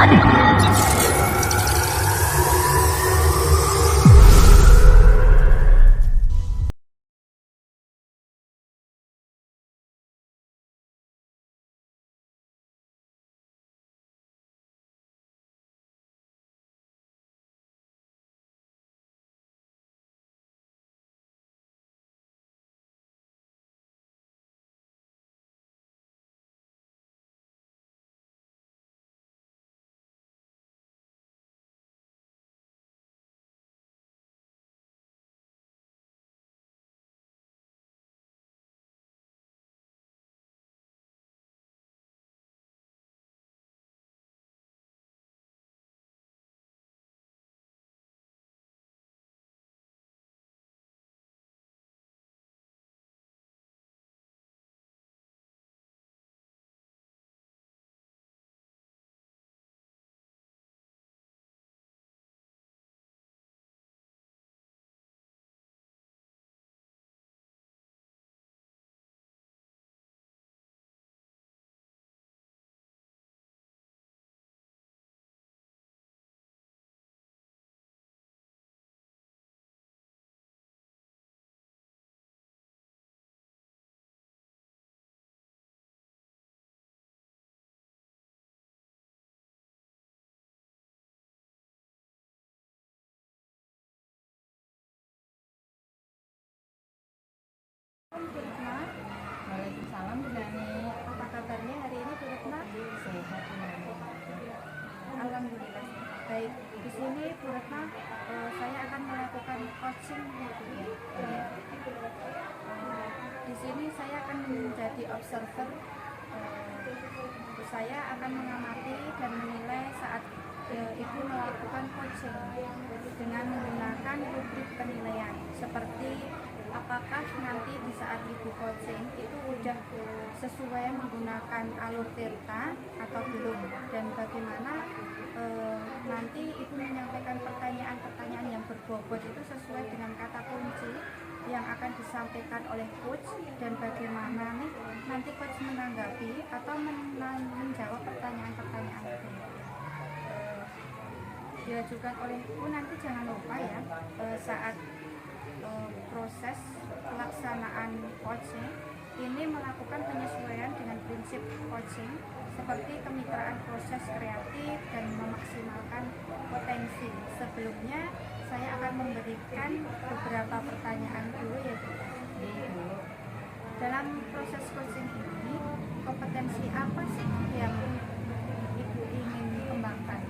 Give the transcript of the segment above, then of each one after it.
Waalaikumsalam Bu Nani. Apa kabarnya hari ini Bu Retno? Sehat Bu Nani. Alhamdulillah. Baik, di sini Bu Retno, saya akan melakukan coaching di sini saya akan menjadi observer. Saya akan mengamati dan menilai saat Ibu melakukan coaching dengan menggunakan rubrik penilaian seperti apakah nanti di saat Ibu coaching itu udah sesuai menggunakan alur tirta atau belum, dan bagaimana nanti Ibu menyampaikan pertanyaan-pertanyaan yang berbobot itu sesuai dengan kata kunci yang akan disampaikan oleh coach, dan bagaimana nih nanti coach menanggapi atau menjawab pertanyaan-pertanyaan itu diajukan oleh Ibu. Nanti jangan lupa ya, saat proses pelaksanaan coaching ini melakukan penyesuaian dengan prinsip coaching seperti kemitraan proses kreatif dan memaksimalkan potensi. Sebelumnya saya akan memberikan beberapa pertanyaan dulu ya Bu. Dalam proses coaching ini, kompetensi apa sih yang Ibu ingin kembangkan?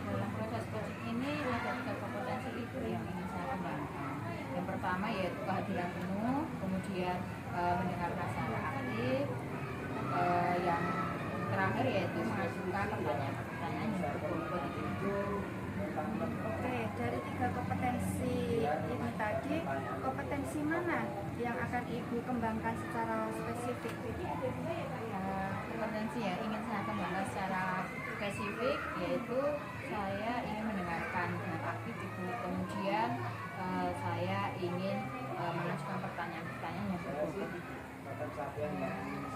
Dalam proses coaching ini ada 3 kompetensi itu yang ingin saya kembangkan. Yang pertama yaitu kehadiran penuh, kemudian mendengarkan secara aktif, yang terakhir yaitu mengajukan pertanyaan-pertanyaan yang berbobot itu. Oke, dari 3 kompetensi ini tadi, kompetensi mana yang akan Ibu kembangkan secara spesifik? Kompetensi yang ingin saya kembangkan secara spesifik yaitu saya ingin mendengarkan dengan aktif Ibu, kemudian saya ingin mengajukan pertanyaan-pertanyaan yang berbobot.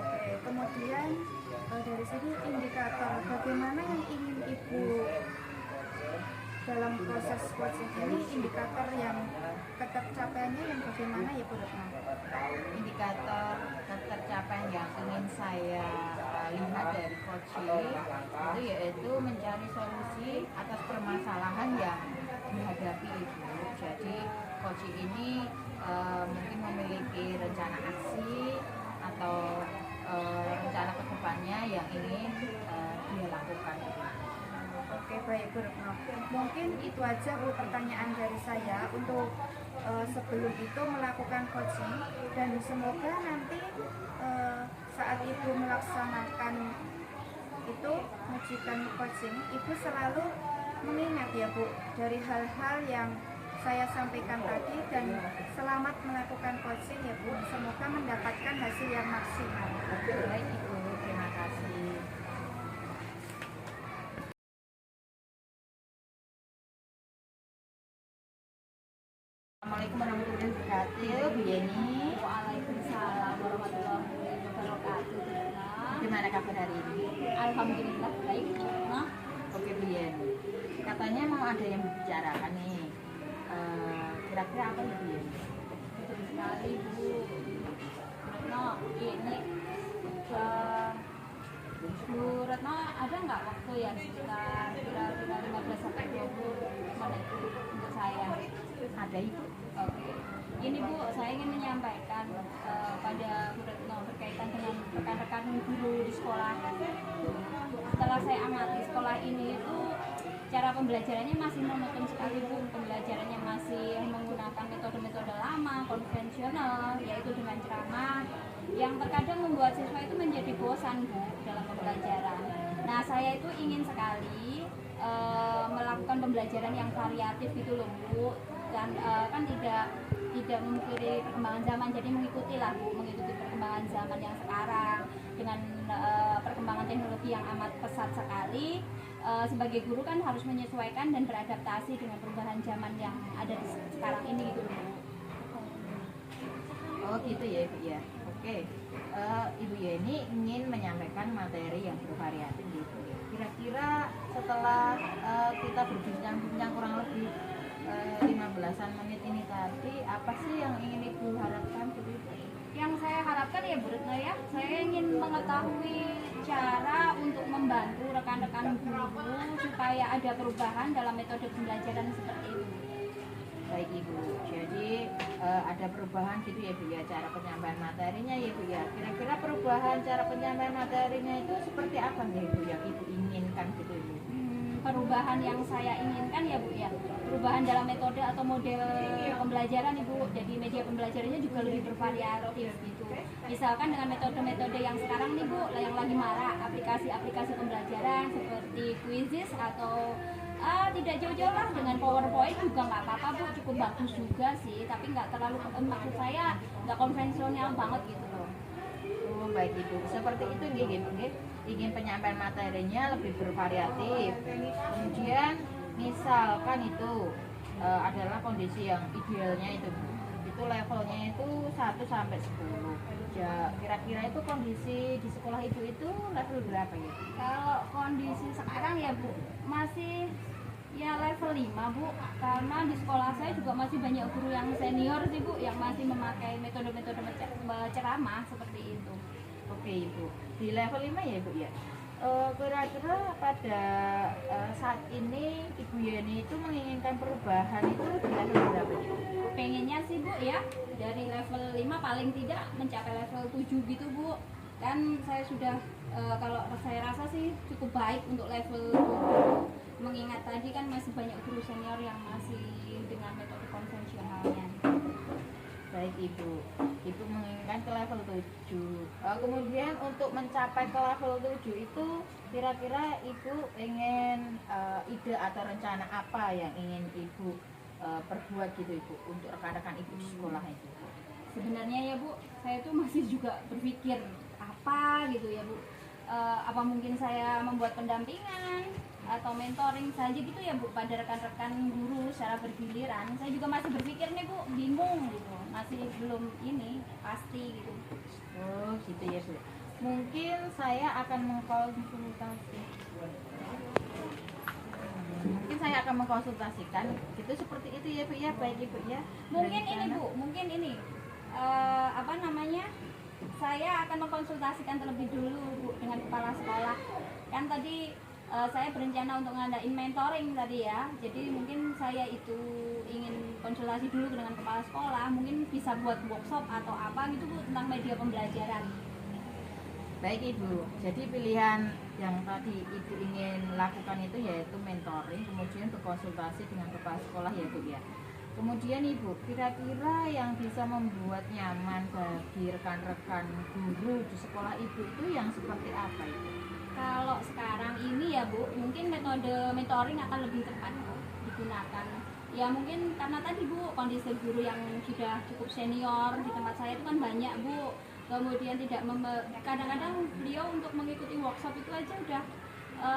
Oke, kemudian dari sini indikator bagaimana yang ingin Ibu dalam proses coaching ini, indikator yang ketercapaiannya yang bagaimana ya Bu Retno? Indikator ketercapaian yang ingin saya lihat dari coaching itu yaitu mencari solusi atas permasalahan yang dihadapi Ibu. Jadi coaching ini mungkin memiliki rencana aksi atau rencana kedepannya yang ingin dia lakukan. Oke, baik Bu Retno. Mungkin itu aja Bu pertanyaan dari saya untuk sebelum itu melakukan coaching, dan semoga nanti saat Ibu melaksanakan itu mengajukan coaching, Ibu selalu mengingat ya Bu dari hal-hal yang saya sampaikan tadi, dan selamat melakukan coaching ya Bu. Semoga mendapatkan hasil yang maksimal. Baik Ibu, terima kasih. Assalamualaikum warahmatullahi wabarakatuh, Bu Yeni. Waalaikumsalam warahmatullahi wabarakatuh. gimana kabar hari ini? Alhamdulillah baik. Nah, Oke Bu Yen, katanya mau ada yang dibicarakan nih. Kira-kira apa ya Bu Yen? betul sekali Bu. Retno, ini Bu Retno ada nggak waktu ya sekitar kira-kira 15 sampai 20 menit untuk saya? Ada Ibu? Oke. Ini Bu, saya ingin menyampaikan pada Bu Retno berkaitan dengan rekan-rekan guru di sekolah. Setelah saya amati sekolah ini itu cara pembelajarannya masih monoton sekali Bu. Pembelajarannya masih menggunakan metode-metode lama, konvensional, yaitu dengan ceramah yang terkadang membuat siswa itu menjadi bosan Bu dalam pembelajaran. Nah, saya itu ingin sekali melakukan pembelajaran yang variatif gitu loh Bu, dan kan tidak mengikuti perkembangan zaman, jadi mengikuti perkembangan zaman yang sekarang dengan perkembangan teknologi yang amat pesat sekali. Sebagai guru kan harus menyesuaikan dan beradaptasi dengan perubahan zaman yang ada di sekarang ini gitu loh. Oh gitu ya Ibu ya. Oke. Ibu Yeni ingin menyampaikan materi yang bervariatif gitu. Kira-kira setelah kita berbincang-bincang kurang lebih 15-an menit ini tadi, apa sih yang ingin Ibu harapkan gitu Ibu? Yang saya harapkan ya Bu Retno ya, saya ingin mengetahui cara untuk membantu rekan-rekan guru supaya ada perubahan dalam metode pembelajaran seperti ini. Baik Ibu, jadi ada perubahan gitu ya Bu ya, cara penyampaian materinya ya Bu ya. Kira-kira perubahan cara penyampaian materinya itu seperti apa nih Bu yang Ibu inginkan gitu Ibu? Perubahan yang saya inginkan ya Bu ya, perubahan dalam metode atau model pembelajaran Ibu. Jadi media pembelajarannya juga lebih bervariatif gitu. Misalkan dengan metode-metode yang sekarang nih Bu, yang lagi marak, aplikasi-aplikasi pembelajaran seperti Quizzes atau tidak jauh-jauh lah dengan PowerPoint juga nggak apa-apa Bu, cukup bagus juga sih, tapi nggak terlalu, maksud saya nggak konvensional banget gitu loh. Oh baik Ibu, seperti itu nggih, ingin penyampaian materinya lebih bervariatif. Kemudian misalkan itu adalah kondisi yang idealnya itu Bu. Itu levelnya itu 1 sampai 10. Ya, kira-kira itu kondisi di sekolah Ibu itu level berapa ya? Kalau kondisi sekarang ya Bu, masih ya level 5 Bu, karena di sekolah saya juga masih banyak guru yang senior sih Bu, yang masih memakai metode-metode ceramah seperti itu. Oke Ibu, di level 5 ya Ibu ya. Kira-kira pada saat ini Ibu Yeni itu menginginkan perubahan itu di level berapa Ibu? Pengennya sih Bu ya, dari level 5 paling tidak mencapai level 7 gitu Bu. Kan saya sudah kalau saya rasa sih cukup baik untuk level 7, mengingat tadi kan masih banyak guru senior yang masih dengan metode konvensionalnya. Baik Ibu, Ibu menginginkan ke level 7. Kemudian untuk mencapai ke level 7 itu kira-kira Ibu ingin ide atau rencana apa yang ingin Ibu perbuat gitu Ibu untuk rekan-rekan Ibu di sekolah itu? Sebenarnya ya Bu, saya tuh masih juga berpikir apa gitu ya Bu. Apa mungkin saya membuat pendampingan atau mentoring saja gitu ya Bu pada rekan-rekan guru secara bergiliran. Saya juga masih berpikir nih Bu, bingung gitu, masih belum ini pasti gitu. Oh gitu ya Bu. Mungkin saya akan mengkonsultasikan gitu seperti itu ya Bu ya. Baik Ibu ya. Mungkin ini Bu, mungkin ini apa namanya, saya akan mengkonsultasikan terlebih dulu Bu dengan kepala sekolah. Kan tadi saya berencana untuk ngadain mentoring tadi ya, jadi mungkin saya itu ingin konsultasi dulu dengan kepala sekolah, mungkin bisa buat workshop atau apa gitu Bu tentang media pembelajaran. Baik Ibu, jadi pilihan yang tadi Ibu ingin lakukan itu yaitu mentoring, kemudian berkonsultasi dengan kepala sekolah ya Bu ya. Kemudian Ibu, kira-kira yang bisa membuat nyaman bagi rekan-rekan guru di sekolah Ibu itu yang seperti apa Ibu? Kalau sekarang ini ya Bu, mungkin metode mentoring akan lebih tepat digunakan. Ya mungkin karena tadi Bu, kondisi guru yang sudah cukup senior di tempat saya itu kan banyak Bu. Kemudian kadang-kadang beliau untuk mengikuti workshop itu aja udah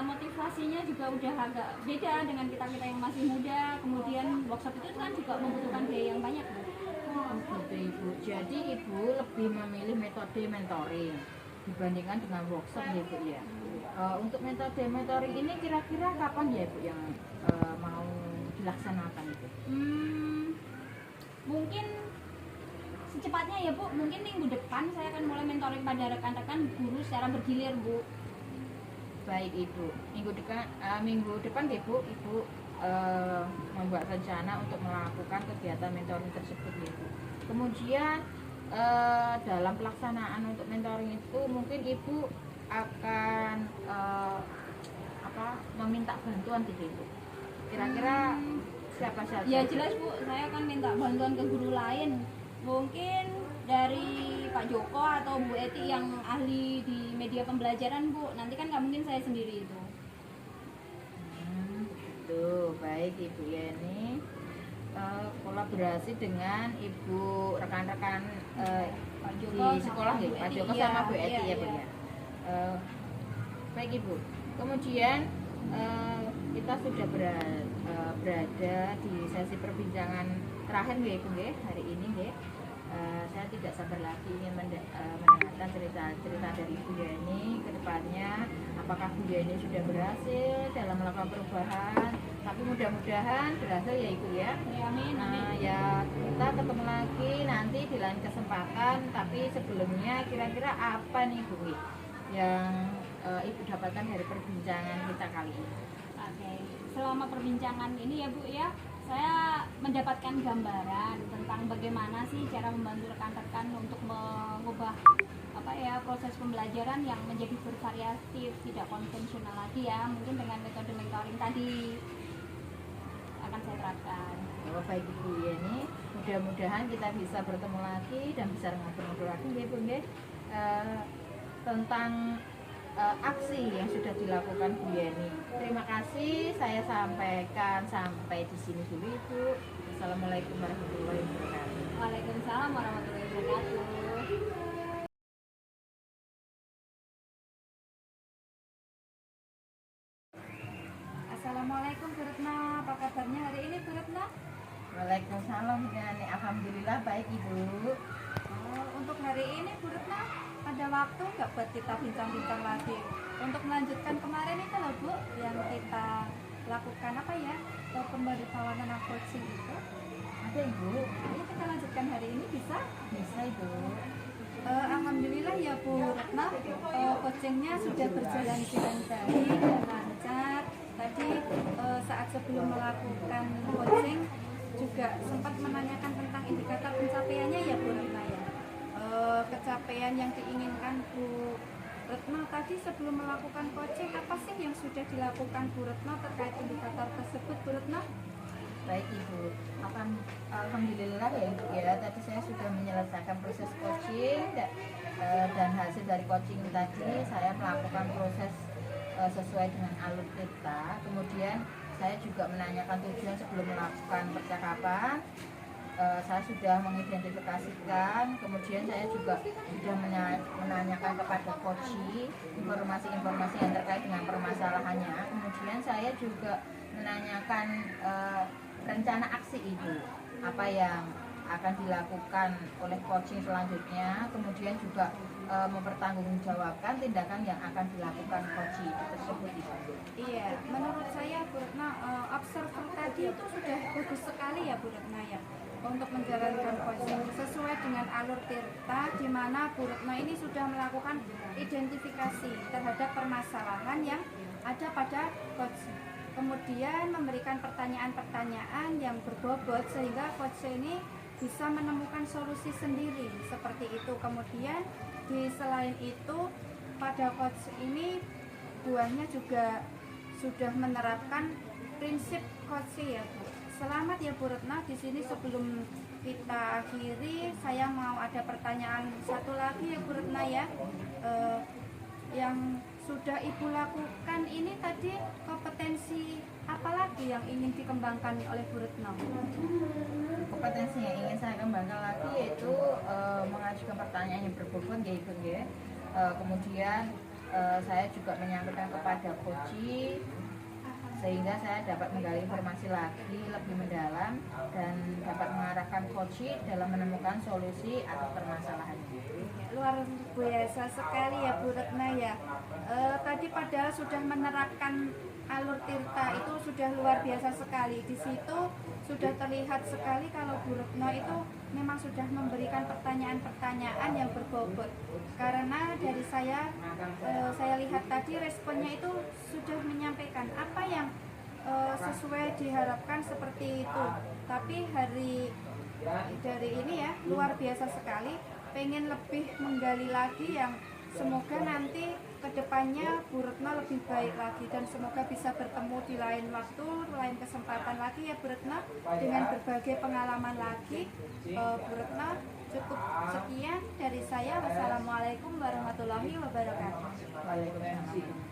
motivasinya juga udah agak beda dengan kita-kita yang masih muda. Kemudian workshop itu kan juga membutuhkan biaya yang banyak Bu. Oh gitu Ibu, jadi Ibu lebih memilih metode mentoring. dibandingkan dengan workshop ya Bu ya. Untuk metode mentoring ini kira-kira kapan ya Bu yang mau dilaksanakan itu? Mungkin secepatnya ya Bu, mungkin minggu depan saya akan mulai mentoring pada rekan-rekan guru secara bergilir Bu. Baik Ibu, minggu depan ya Bu, Ibu membuat rencana untuk melakukan kegiatan mentoring tersebut ya Bu. Kemudian dalam pelaksanaan untuk mentoring itu mungkin Ibu akan meminta bantuan gitu Ibu. Kira-kira siapa saja? Ya jelas Bu, saya akan minta bantuan ke guru lain. Mungkin dari Pak Joko atau Bu Eti yang ahli di media pembelajaran Bu. Nanti kan nggak mungkin saya sendiri itu. Tuh, baik Ibu Yeni kolaborasi dengan Ibu rekan-rekan Pak di Joko sekolah ya, Pak Joko sama Bu Eti ya Bu ya. Baik Ibu. Kemudian kita sudah berada di sesi perbincangan terakhir ya Ibu ya, hari ini ya. Saya tidak sabar lagi ingin mendengarkan cerita dari Bu Yeni ke depannya. Apakah Bu Yeni sudah berhasil dalam melakukan perubahan? Tapi mudah-mudahan berhasil ya Ibu ya. Amin. Ya kita ketemu lagi nanti di lain kesempatan. Tapi sebelumnya kira-kira apa nih Bu yang Ibu dapatkan dari perbincangan kita kali ini? Oke, selama perbincangan ini ya Bu ya, saya mendapatkan gambaran tentang bagaimana sih cara membantu rekan-rekan untuk mengubah proses pembelajaran yang menjadi bervariatif, tidak konvensional lagi ya. Mungkin dengan metode mentoring tadi akan saya terapkan. Baik Ibu Yeni, mudah-mudahan kita bisa bertemu lagi dan bisa ngobrol-ngobrol lagi ya Bu tentang aksi yang sudah dilakukan Bu Yeni. Terima kasih, saya sampaikan sampai di sini dulu Ibu. Assalamualaikum warahmatullahi wabarakatuh. Waalaikumsalam warahmatullahi wabarakatuh. Assalamualaikum Bu Retno, apa kabarnya hari ini Bu Retno? Waalaikumsalam Bu Yeni, alhamdulillah baik Ibu. Untuk hari ini Bu Retno ada waktu nggak buat kita bincang-bincang lagi untuk melanjutkan kemarin itu loh Bu yang kita lakukan pemberitahuan coaching itu? Ada Ibu. Ayo kita lanjutkan hari ini, bisa? Bisa Ibu. Alhamdulillah ya Bu Retno, coachingnya sudah berjalan dengan baik dan lancar. Tadi saat sebelum melakukan coaching juga sempat menanyakan tentang indikator pencapaiannya ya Bu Retno ya. Capaian yang diinginkan Bu Retno tadi sebelum melakukan coaching, apa sih yang sudah dilakukan Bu Retno terkait indikator tersebut Bu Retno? Baik Ibu, alhamdulillah ya Ibu ya, tadi saya sudah menyelesaikan proses coaching dan hasil dari coaching tadi saya melakukan proses sesuai dengan alur kita. Kemudian saya juga menanyakan tujuan sebelum melakukan percakapan. Saya sudah mengidentifikasikan, kemudian saya juga sudah menanyakan kepada coach informasi-informasi yang terkait dengan permasalahannya. Kemudian saya juga menanyakan rencana aksi Ibu, apa yang akan dilakukan oleh coaching selanjutnya, kemudian juga mempertanggungjawabkan tindakan yang akan dilakukan coaching tersebut Ibu. Iya, menurut saya Bu Retno, observer tadi itu sudah bagus sekali ya Bu Retno ya, untuk menjalankan coaching sesuai dengan alur Tirta, di mana Bu Retno ini sudah melakukan identifikasi terhadap permasalahan yang ada pada coaching. Kemudian memberikan pertanyaan-pertanyaan yang berbobot sehingga coach ini bisa menemukan solusi sendiri seperti itu. Kemudian selain itu pada coach ini buahnya juga sudah menerapkan prinsip coach ya Bu. Selamat ya Bu Retno. Di sini sebelum kita akhiri, saya mau ada pertanyaan satu lagi ya Bu Retno ya. Yang sudah Ibu lakukan ini tadi kompetensi apa lagi yang ingin dikembangkan oleh Bu Retno? Kompetensi yang ingin saya kembangkan lagi yaitu mengajukan pertanyaan yang berbobot ya Ibu ya. Kemudian saya juga menyampaikan kepada coach sehingga saya dapat menggali informasi lagi lebih mendalam dan dapat mengarahkan coach dalam menemukan solusi atau permasalahannya. Luar biasa sekali ya Bu Retna ya. Tadi padahal sudah menerapkan alur Tirta itu sudah luar biasa sekali. Di situ sudah terlihat sekali kalau Bu Retno itu memang sudah memberikan pertanyaan-pertanyaan yang berbobot. Karena dari saya lihat tadi responnya itu sudah menyampaikan apa yang sesuai diharapkan seperti itu. Tapi dari ini ya luar biasa sekali, pengen lebih menggali lagi yang semoga nanti kedepannya Bu Retno lebih baik lagi dan semoga bisa bertemu di lain waktu, lain kesempatan lagi ya Bu Retno dengan berbagai pengalaman lagi. Bu Retno cukup sekian dari saya. Wassalamualaikum warahmatullahi wabarakatuh. Waalaikumsalam.